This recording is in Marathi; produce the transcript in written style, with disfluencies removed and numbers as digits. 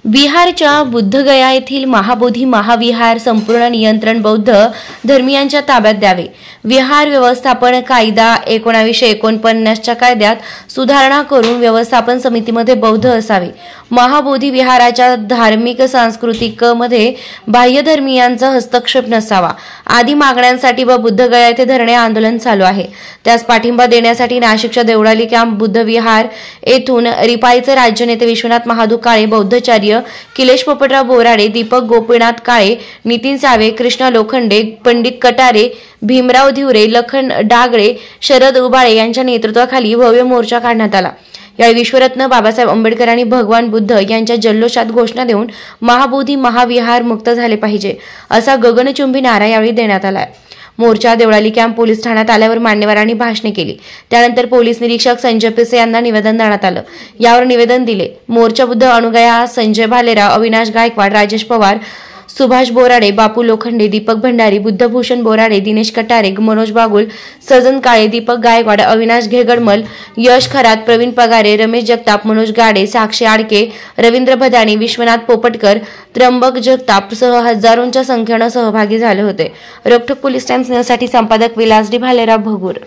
बिहारच्या बुद्धगया येथील महाबोधी महाविहार संपूर्ण नियंत्रण बौद्ध धर्मीयांच्या ताब्यात द्यावे। विहार व्यवस्थापन कायदा 1949च्या कायद्यात सुधारणा करून व्यवस्थापन समितीमध्ये बौद्ध असावे। महाबोधी विहाराच्या धार्मिक सांस्कृतिक मध्ये बाह्य धर्मीयांचा हस्तक्षेप नसावा आदी मागण्यांसाठी व बुद्धगया येथे धरणे आंदोलन चालू आहे। त्यास पाठिंबा देण्यासाठी नाशिकच्या देवळाली कॅम्प बुद्ध विहार येथून रिपाईचे राज्य नेते विश्वनाथ महादू काळे, बौद्धाचार्य किलेश पोपटराव बोराडे, दीपक गोपीनाथ काळे, नितीन सावे, कृष्णा लोखंडे, पंडित कटारे, भीमराव धिवरे, लखन डागळे, शरद उबाळे यांच्या नेतृत्वाखाली भव्य मोर्चा काढण्यात आला। यावेळी विश्वरत्न बाबासाहेब आंबेडकर आणि भगवान बुद्ध यांच्या जल्लोषात घोषणा देऊन महाबोधी महाविहार मुक्त झाले पाहिजे असा गगनचुंबी नारा यावेळी देण्यात आला। मोर्चा देवळाली कॅम्प पोलीस ठाण्यात आल्यावर मान्यवरांनी भाषणे केली। त्यानंतर पोलीस निरीक्षक संजय पिसे यांना निवेदन देण्यात आलं। यावर निवेदन दिले मोर्चा बुद्ध अनुयायी संजय भालेराव, अविनाश गायकवाड, राजेश पवार, सुभाष बोराडे, बापू लोखंडे, दीपक भंडारी, बुद्धभूषण बोराडे, दिनेश कटारे, मनोज बागुल, सजन काळे, दीपक गायकवाड, अविनाश घेगडमल, यश खरात, प्रवीण पगारे, रमेश जगताप, मनोज गाडे, साक्षी आडके, रवींद्र भदानी, विश्वनाथ पोपटकर, त्र्यंबक जगताप सह हजारोंच्या संख्येने सहभागी झाले होते। रोखठोक पोलीस टाइम्स न्यूजसाठी संपादक विलास डी भालेराव भगूर।